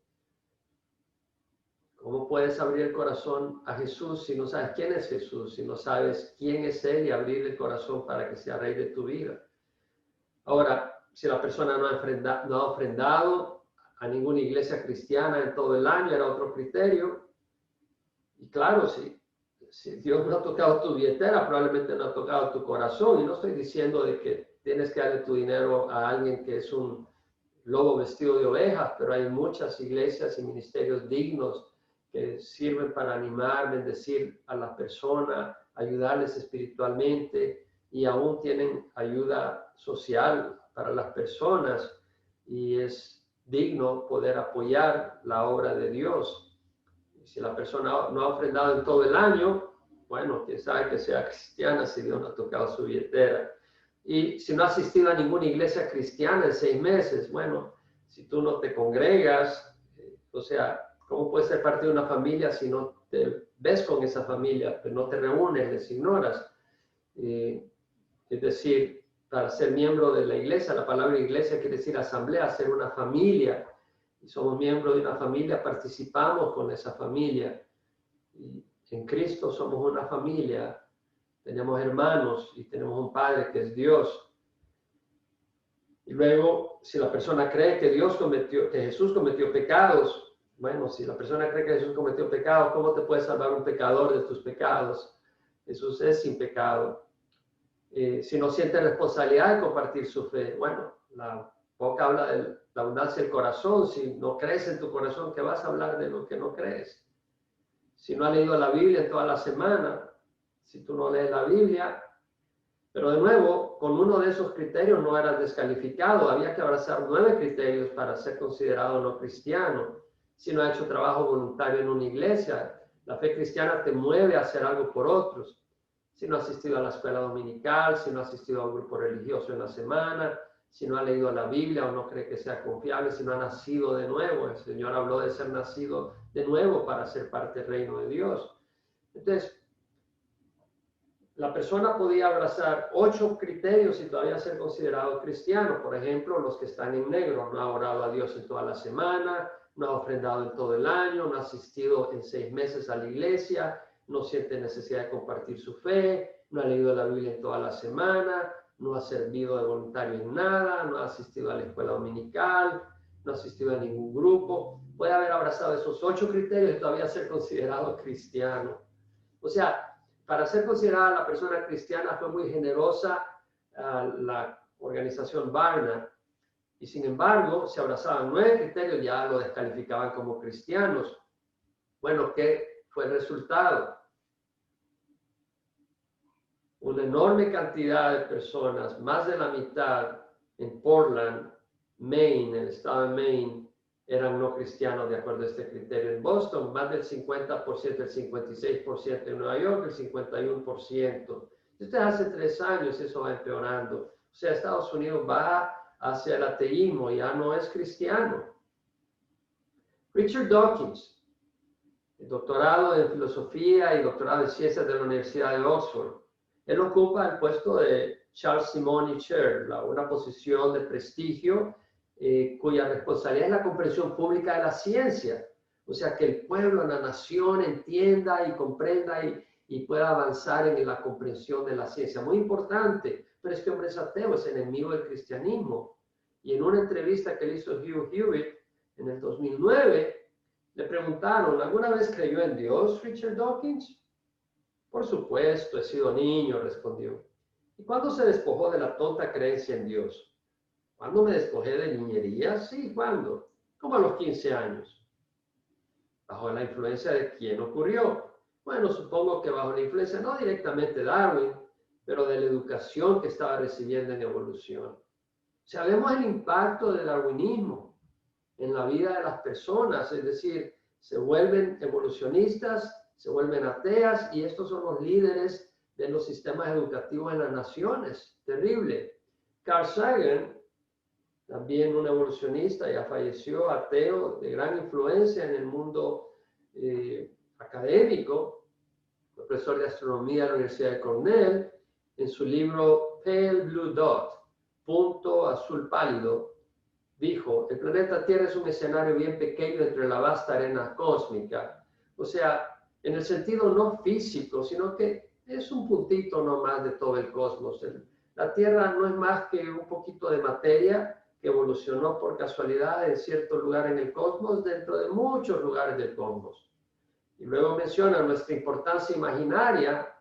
¿Cómo puedes abrir el corazón a Jesús si no sabes quién es Jesús, si no sabes quién es Él, y abrir el corazón para que sea rey de tu vida? Ahora, si la persona no ha ofrendado a ninguna iglesia cristiana en todo el año, era otro criterio. Y claro, si Dios no ha tocado tu billetera, probablemente no ha tocado tu corazón. Y no estoy diciendo de que tienes que darle tu dinero a alguien que es un lobo vestido de ovejas, pero hay muchas iglesias y ministerios dignos que sirven para animar, bendecir a la persona, ayudarles espiritualmente, y aún tienen ayuda social para las personas, y es digno poder apoyar la obra de Dios. Si la persona no ha ofrendado en todo el año, bueno, quién sabe que sea cristiana si Dios no ha tocado su billetera. Y si no ha asistido a ninguna iglesia cristiana en 6 meses, bueno, si tú no te congregas, o sea, ¿cómo puedes ser parte de una familia si no te ves con esa familia, pero no te reúnes, les ignoras? Es decir, para ser miembro de la iglesia. La palabra iglesia quiere decir asamblea, ser una familia. Y somos miembros de una familia, participamos con esa familia. Y en Cristo somos una familia. Tenemos hermanos y tenemos un Padre que es Dios. Y luego, si la persona cree que Jesús cometió pecados, bueno, si la persona cree que Jesús cometió pecados, ¿cómo te puede salvar un pecador de tus pecados? Jesús es sin pecado. Si no siente responsabilidad de compartir su fe, bueno, la boca habla de la abundancia del corazón. Si no crees en tu corazón, ¿qué vas a hablar de lo que no crees? Si no has leído la Biblia en toda la semana, si tú no lees la Biblia, pero de nuevo, con uno de esos criterios no eras descalificado. Había que abrazar 9 criterios para ser considerado no cristiano. Si no has hecho trabajo voluntario en una iglesia, la fe cristiana te mueve a hacer algo por otros. Si no has asistido a la escuela dominical, si no has asistido a un grupo religioso en la semana, si no ha leído la Biblia o no cree que sea confiable, si no ha nacido de nuevo. El Señor habló de ser nacido de nuevo para ser parte del reino de Dios. Entonces, la persona podía abrazar 8 criterios y todavía ser considerado cristiano. Por ejemplo, los que están en negro: no ha orado a Dios en toda la semana, no ha ofrendado en todo el año, no ha asistido en 6 meses a la iglesia, no siente necesidad de compartir su fe, no ha leído la Biblia en toda la semana, no ha servido de voluntario en nada, no ha asistido a la escuela dominical, no ha asistido a ningún grupo. Puede haber abrazado esos 8 criterios y todavía ser considerado cristiano. O sea, para ser considerada la persona cristiana fue muy generosa la organización Barna, y sin embargo, si abrazaban 9 criterios ya lo descalificaban como cristianos. Bueno, ¿qué fue el resultado? Una enorme cantidad de personas, más de la mitad en Portland, Maine, el estado de Maine, eran no cristianos de acuerdo a este criterio. En Boston, más del 50%, el 56%. En Nueva York, el 51%. Desde hace 3 años eso va empeorando. O sea, Estados Unidos va hacia el ateísmo, ya no es cristiano. Richard Dawkins, el doctorado en filosofía y doctorado en ciencias de la Universidad de Oxford. Él ocupa el puesto de Charles Simonyi Chair, una posición de prestigio cuya responsabilidad es la comprensión pública de la ciencia. O sea, que el pueblo, la nación entienda y comprenda y pueda avanzar en la comprensión de la ciencia. Muy importante, pero es que hombre es ateo, es enemigo del cristianismo. Y en una entrevista que le hizo Hugh Hewitt en el 2009, le preguntaron: ¿alguna vez creyó en Dios, Richard Dawkins? Por supuesto, he sido niño, respondió. ¿Y cuándo se despojó de la tonta creencia en Dios? ¿Cuándo me despojé de niñería? Sí, ¿cuándo? Como a los 15 años. ¿Bajo la influencia de quién ocurrió? Bueno, supongo que bajo la influencia, no directamente de Darwin, pero de la educación que estaba recibiendo en evolución. O sea, vemos el impacto del darwinismo en la vida de las personas, es decir, se vuelven evolucionistas, se vuelven ateas, y estos son los líderes de los sistemas educativos en las naciones. Terrible. Carl Sagan, también un evolucionista, ya falleció, ateo, de gran influencia en el mundo académico, profesor de astronomía de la Universidad de Cornell, en su libro Pale Blue Dot, punto azul pálido, dijo: el planeta Tierra es un escenario bien pequeño entre la vasta arena cósmica. O sea, en el sentido no físico, sino que es un puntito nomás de todo el cosmos. La Tierra no es más que un poquito de materia que evolucionó por casualidad en cierto lugar en el cosmos, dentro de muchos lugares del cosmos. Y luego menciona nuestra importancia imaginaria.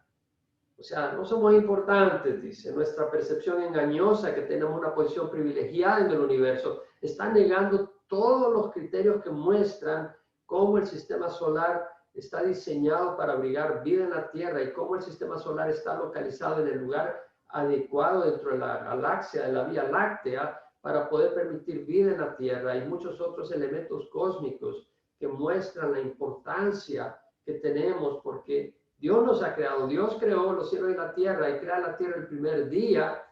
O sea, no somos importantes, dice. Nuestra percepción engañosa, que tenemos una posición privilegiada en el universo, está negando todos los criterios que muestran cómo el sistema solar está diseñado para abrigar vida en la Tierra y cómo el sistema solar está localizado en el lugar adecuado dentro de la galaxia, de la Vía Láctea, para poder permitir vida en la Tierra, y muchos otros elementos cósmicos que muestran la importancia que tenemos, porque Dios nos ha creado. Dios creó los cielos y la tierra, y crea la tierra el primer día,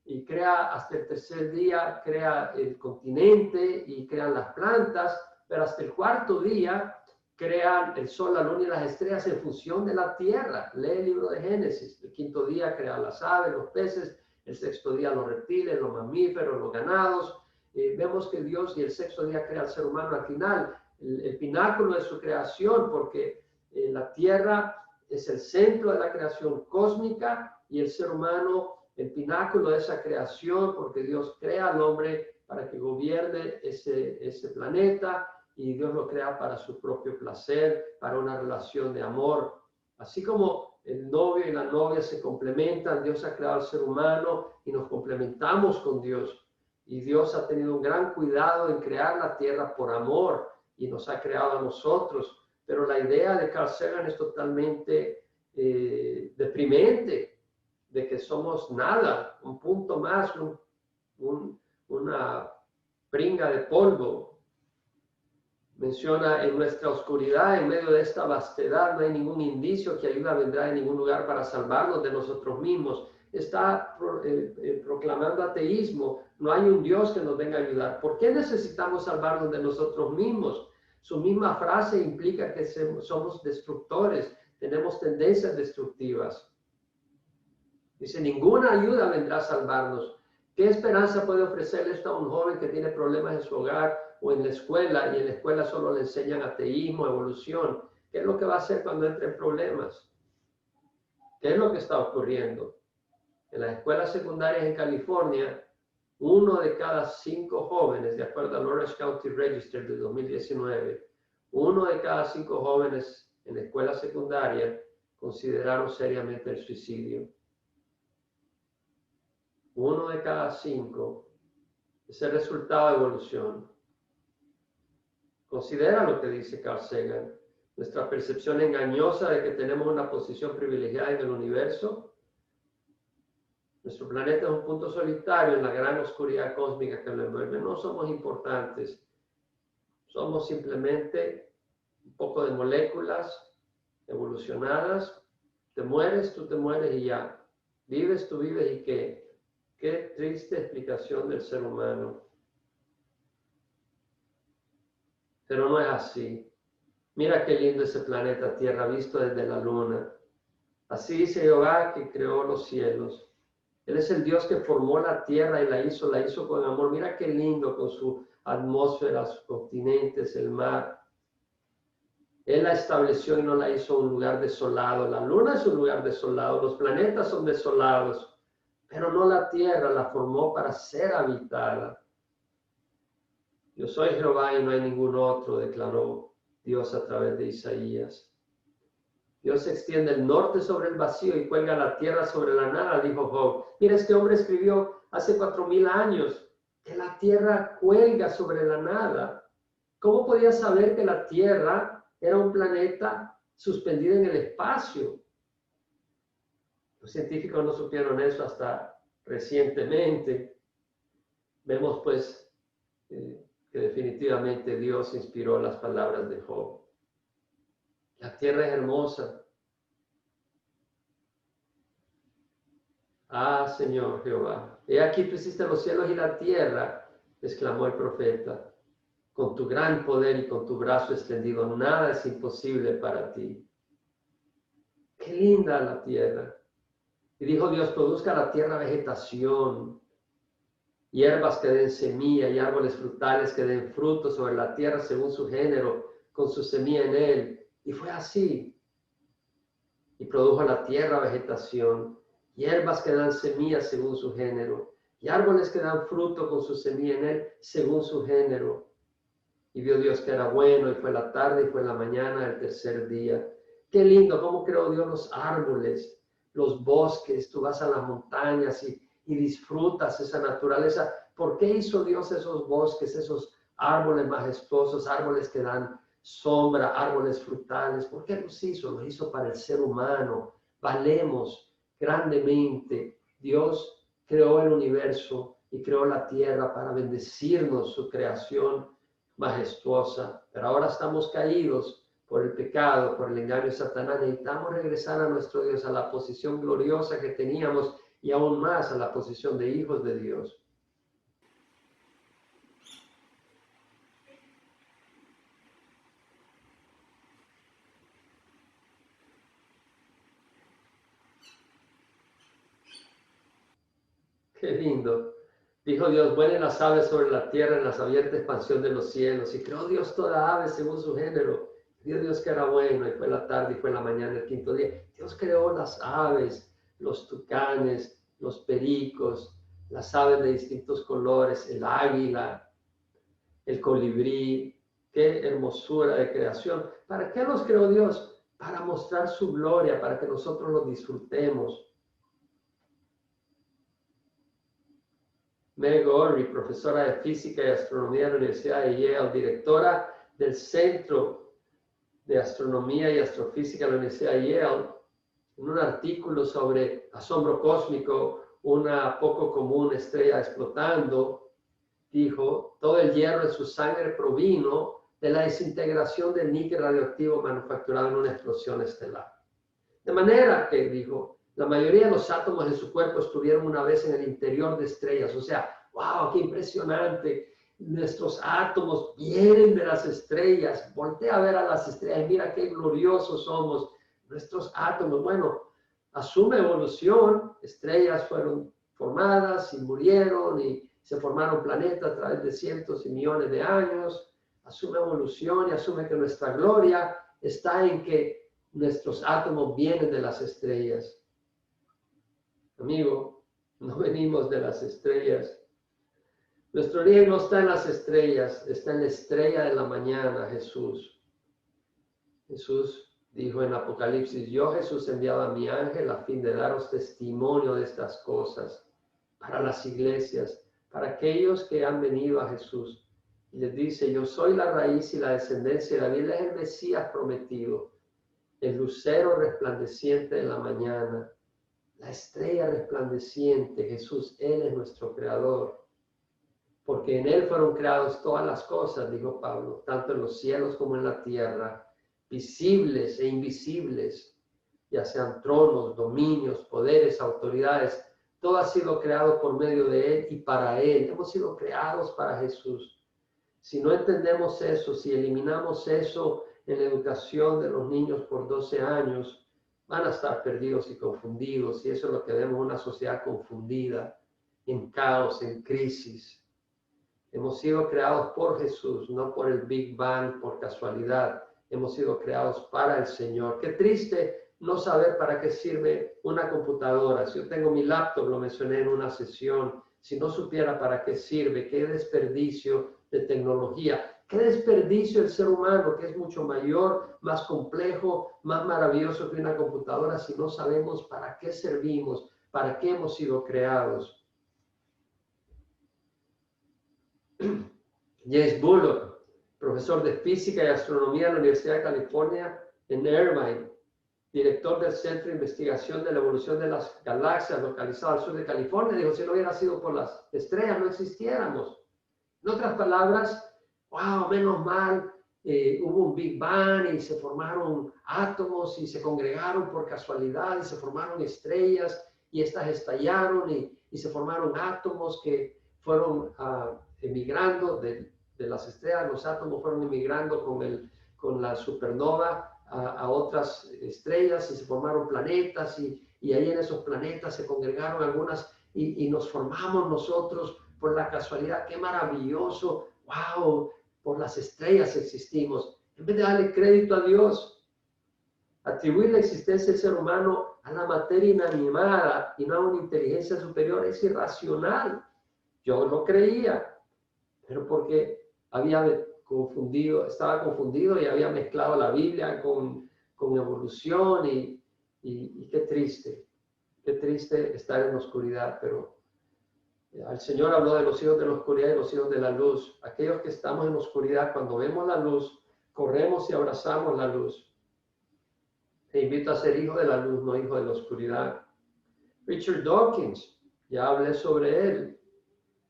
y crea hasta el tercer día, crea el continente y crean las plantas, pero hasta el cuarto día crean el sol, la luna y las estrellas en función de la tierra. Lee el libro de Génesis. El quinto día crea las aves, los peces, el sexto día los reptiles, los mamíferos, los ganados. Vemos que Dios y el sexto día crea al ser humano al final, el pináculo de su creación, porque la tierra es el centro de la creación cósmica y el ser humano el pináculo de esa creación, porque Dios crea al hombre para que gobierne ese planeta y Dios lo crea para su propio placer, para una relación de amor. Así como el novio y la novia se complementan, Dios ha creado al ser humano y nos complementamos con Dios. Y Dios ha tenido un gran cuidado en crear la tierra por amor y nos ha creado a nosotros. Pero la idea de Carl Sagan es totalmente deprimente, de que somos nada, un punto más, una pringa de polvo. Menciona en nuestra oscuridad, en medio de esta vastedad, no hay ningún indicio que ayuda vendrá en ningún lugar para salvarnos de nosotros mismos. Está proclamando ateísmo. No hay un Dios que nos venga a ayudar. ¿Por qué necesitamos salvarnos de nosotros mismos? Su misma frase implica que somos destructores, tenemos tendencias destructivas. Dice, ninguna ayuda vendrá a salvarnos. ¿Qué esperanza puede ofrecerle esto a un joven que tiene problemas en su hogar o en la escuela, y en la escuela solo le enseñan ateísmo, evolución? ¿Qué es lo que va a hacer cuando entre en problemas? ¿Qué es lo que está ocurriendo? En las escuelas secundarias en California, 1 de cada 5 jóvenes, de acuerdo al Orange County Register de 2019, 1 de cada 5 jóvenes en la escuela secundaria consideraron seriamente el suicidio. 1 de cada 5 es el resultado de evolución. Considera lo que dice Carl Sagan. Nuestra percepción engañosa de que tenemos una posición privilegiada en el universo. Nuestro planeta es un punto solitario en la gran oscuridad cósmica que lo envuelve. No somos importantes. Somos simplemente un poco de moléculas evolucionadas. Te mueres, tú te mueres y ya. Vives, tú vives y qué. Qué triste explicación del ser humano. Pero no es así. Mira qué lindo ese planeta Tierra visto desde la luna. Así dice Jehová que creó los cielos. Él es el Dios que formó la tierra y la hizo con amor. Mira qué lindo con su atmósfera, sus continentes, el mar. Él la estableció y no la hizo un lugar desolado. La luna es un lugar desolado, los planetas son desolados, pero no la tierra, la formó para ser habitada. Yo soy Jehová y no hay ningún otro, declaró Dios a través de Isaías. Dios extiende el norte sobre el vacío y cuelga la tierra sobre la nada, dijo Job. Mira, este hombre escribió hace 4000 años que la tierra cuelga sobre la nada. ¿Cómo podía saber que la tierra era un planeta suspendido en el espacio? Los científicos no supieron eso hasta recientemente. Vemos pues que definitivamente Dios inspiró las palabras de Job. La tierra es hermosa. Ah, Señor Jehová, he aquí tú hiciste los cielos y la tierra, exclamó el profeta. Con tu gran poder y con tu brazo extendido, nada es imposible para ti. Qué linda la tierra. Y dijo Dios, produzca la tierra vegetación, hierbas que den semilla y árboles frutales que den fruto sobre la tierra según su género, con su semilla en él. Y fue así. Y produjo la tierra vegetación, hierbas que dan semillas según su género, y árboles que dan fruto con su semilla en él según su género. Y vio Dios que era bueno, y fue la tarde y fue la mañana del tercer día. Qué lindo, cómo creó Dios los árboles, los bosques. Tú vas a las montañas y disfrutas esa naturaleza. ¿Por qué hizo Dios esos bosques, esos árboles majestuosos, árboles que dan sombra, árboles frutales? ¿Por qué los hizo? Los hizo para el ser humano. Valemos grandemente. Dios creó el universo y creó la tierra para bendecirnos, su creación majestuosa. Pero ahora estamos caídos por el pecado, por el engaño de Satanás. Necesitamos regresar a nuestro Dios, a la posición gloriosa que teníamos y aún más a la posición de hijos de Dios. Qué lindo. Dijo Dios, vuelen las aves sobre la tierra en la abierta expansión de los cielos. Y creó Dios toda ave según su género. Vio Dios que era bueno, y fue la tarde, y fue la mañana, el quinto día. Dios creó las aves, los tucanes, los pericos, las aves de distintos colores, el águila, el colibrí. Qué hermosura de creación. ¿Para qué los creó Dios? Para mostrar su gloria, para que nosotros los disfrutemos. Meg Orry, profesora de física y astronomía de la Universidad de Yale, directora del Centro de Astronomía y Astrofísica de la Universidad de Yale, en un artículo sobre asombro cósmico, una poco común estrella explotando, dijo, todo el hierro en su sangre provino de la desintegración del níquel radioactivo manufacturado en una explosión estelar. De manera que, dijo, la mayoría de los átomos de su cuerpo estuvieron una vez en el interior de estrellas. O sea, wow, qué impresionante. Nuestros átomos vienen de las estrellas. Voltea a ver a las estrellas y mira qué gloriosos somos. Nuestros átomos, bueno, asume evolución. Estrellas fueron formadas y murieron y se formaron planetas a través de cientos y millones de años. Asume evolución y asume que nuestra gloria está en que nuestros átomos vienen de las estrellas. Amigo, no venimos de las estrellas. Nuestro origen no está en las estrellas, está en la estrella de la mañana, Jesús. Jesús dijo en Apocalipsis, yo Jesús enviaba a mi ángel a fin de daros testimonio de estas cosas para las iglesias, para aquellos que han venido a Jesús. Y les dice, yo soy la raíz y la descendencia de David, es el Mesías prometido, el lucero resplandeciente de la mañana, la estrella resplandeciente, Jesús, Él es nuestro creador. Porque en Él fueron creadas todas las cosas, dijo Pablo, tanto en los cielos como en la tierra, visibles e invisibles, ya sean tronos, dominios, poderes, autoridades, todo ha sido creado por medio de Él y para Él. Hemos sido creados para Jesús. Si no entendemos eso, si eliminamos eso en la educación de los niños por 12 años, van a estar perdidos y confundidos, y eso es lo que vemos, una sociedad confundida, en caos, en crisis. Hemos sido creados por Jesús, no por el Big Bang, por casualidad. Hemos sido creados para el Señor. Qué triste no saber para qué sirve una computadora. Si yo tengo mi laptop, lo mencioné en una sesión, si no supiera para qué sirve, qué desperdicio de tecnología, qué desperdicio el ser humano, que es mucho mayor, más complejo, más maravilloso que una computadora, si no sabemos para qué servimos, para qué hemos sido creados. James Bullock, profesor de física y astronomía de la Universidad de California en Irvine, director del Centro de Investigación de la Evolución de las Galaxias, localizado al sur de California, dijo, si no hubiera sido por las estrellas, no existiéramos. En otras palabras, wow, menos mal, hubo un Big Bang y se formaron átomos y se congregaron por casualidad y se formaron estrellas y estas estallaron y se formaron átomos que fueron emigrando de las estrellas. Los átomos fueron emigrando con la supernova a otras estrellas y se formaron planetas y ahí en esos planetas se congregaron algunas y nos formamos nosotros por la casualidad. ¡Qué maravilloso! ¡Wow! Por las estrellas existimos. En vez de darle crédito a Dios, atribuir la existencia del ser humano a la materia inanimada y no a una inteligencia superior es irracional. Yo lo creía, pero porque estaba confundido y había mezclado la Biblia con evolución y qué triste estar en la oscuridad. Pero el Señor habló de los hijos de la oscuridad y los hijos de la luz. Aquellos que estamos en la oscuridad, cuando vemos la luz, corremos y abrazamos la luz. Te invito a ser hijo de la luz, no hijo de la oscuridad. Richard Dawkins, ya hablé sobre él.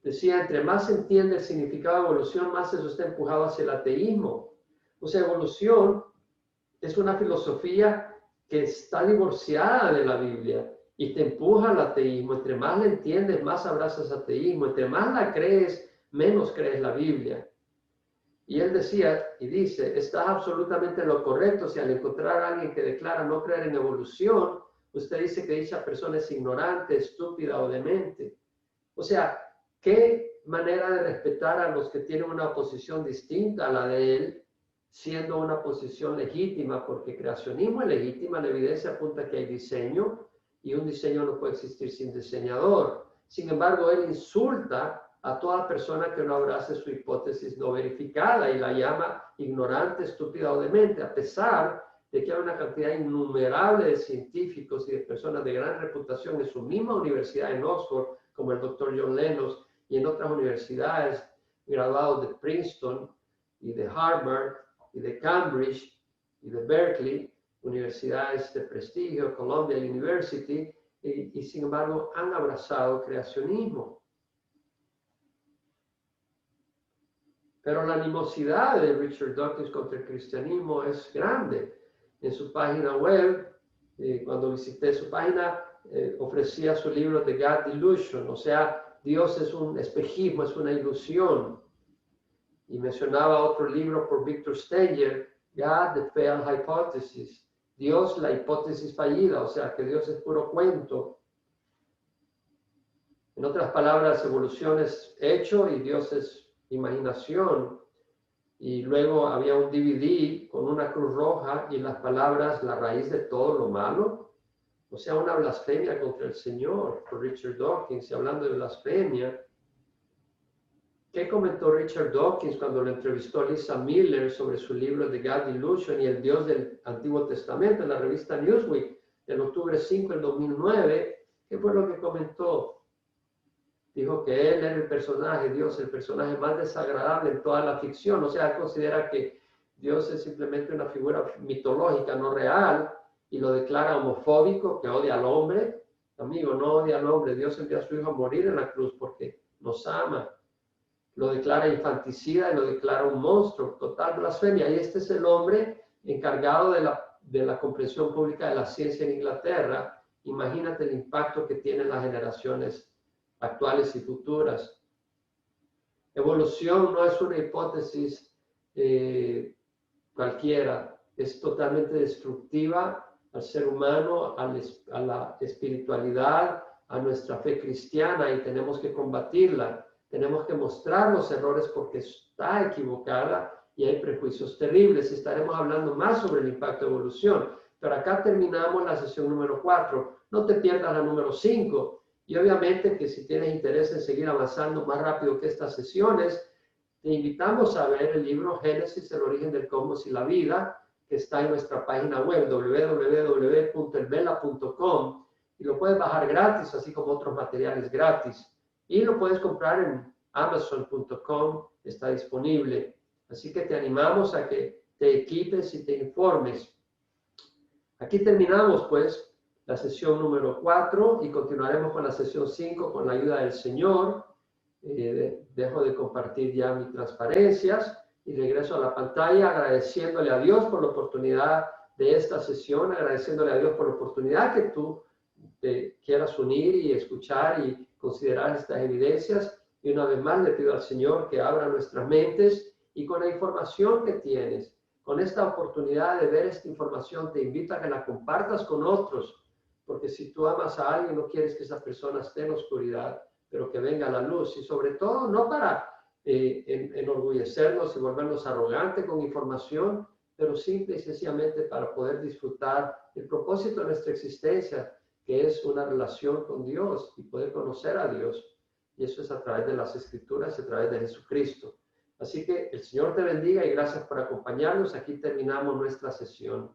Decía, entre más se entiende el significado de evolución, más eso está empujado hacia el ateísmo. O sea, evolución es una filosofía que está divorciada de la Biblia y te empuja al ateísmo. Entre más la entiendes, más abrazas ateísmo. Entre más la crees, menos crees la Biblia. Y él decía y dice, estás absolutamente en lo correcto si al encontrar a alguien que declara no creer en evolución, usted dice que dicha persona es ignorante, estúpida o demente. O sea, qué manera de respetar a los que tienen una posición distinta a la de él, siendo una posición legítima, porque creacionismo es legítima, la evidencia apunta que hay diseño, y un diseño no puede existir sin diseñador. Sin embargo, él insulta a toda persona que no abrace su hipótesis no verificada y la llama ignorante, estúpida o demente, a pesar de que hay una cantidad innumerable de científicos y de personas de gran reputación en su misma universidad en Oxford, como el doctor John Lennox, y en otras universidades, graduados de Princeton y de Harvard y de Cambridge y de Berkeley, universidades de prestigio, Columbia University, y sin embargo han abrazado creacionismo. Pero la animosidad de Richard Dawkins contra el cristianismo es grande. En su página web, cuando visité su página, ofrecía su libro The God Delusion, o sea, Dios es un espejismo, es una ilusión. Y mencionaba otro libro por Victor Stenger, God the Failed Hypothesis, Dios la hipótesis fallida, o sea, que Dios es puro cuento. En otras palabras, evolución es hecho y Dios es imaginación. Y luego había un DVD con una cruz roja y las palabras, la raíz de todo lo malo. O sea, una blasfemia contra el Señor, por Richard Dawkins. Y hablando de blasfemia, ¿qué comentó Richard Dawkins cuando lo entrevistó Lisa Miller sobre su libro The God Delusion y el Dios del Antiguo Testamento en la revista Newsweek del octubre 5 del 2009? ¿Qué fue lo que comentó? Dijo que él era el personaje, Dios, el personaje más desagradable en toda la ficción. O sea, él considera que Dios es simplemente una figura mitológica, no real, y lo declara homofóbico, que odia al hombre. Amigo, no odia al hombre. Dios envió a su hijo a morir en la cruz porque nos ama. Lo declara infanticida y lo declara un monstruo, total blasfemia. Y este es el hombre encargado de la comprensión pública de la ciencia en Inglaterra. Imagínate el impacto que tienen las generaciones actuales y futuras. Evolución no es una hipótesis cualquiera, es totalmente destructiva al ser humano, a la espiritualidad, a nuestra fe cristiana, y tenemos que combatirla. Tenemos que mostrar los errores porque está equivocada y hay prejuicios terribles. Estaremos hablando más sobre el impacto de evolución. Pero acá terminamos la sesión número 4. No te pierdas la número 5. Y obviamente que si tienes interés en seguir avanzando más rápido que estas sesiones, te invitamos a ver el libro Génesis, el origen del cosmos y la vida, que está en nuestra página web www.elvela.com, y lo puedes bajar gratis, así como otros materiales gratis. Y lo puedes comprar en amazon.com, está disponible. Así que te animamos a que te equipes y te informes. Aquí terminamos, pues, la sesión número 4 y continuaremos con la sesión 5 con la ayuda del Señor. Dejo de compartir ya mis transparencias y regreso a la pantalla agradeciéndole a Dios por la oportunidad de esta sesión, agradeciéndole a Dios por la oportunidad que tú te quieras unir y escuchar y considerar estas evidencias. Y una vez más le pido al Señor que abra nuestras mentes y con la información que tienes, con esta oportunidad de ver esta información, te invito a que la compartas con otros. Porque si tú amas a alguien, no quieres que esa persona esté en la oscuridad, pero que venga a la luz. Y sobre todo, no para enorgullecernos y volvernos arrogantes con información, pero simple y sencillamente para poder disfrutar el propósito de nuestra existencia, que es una relación con Dios y poder conocer a Dios. Y eso es a través de las Escrituras y a través de Jesucristo. Así que el Señor te bendiga y gracias por acompañarnos. Aquí terminamos nuestra sesión.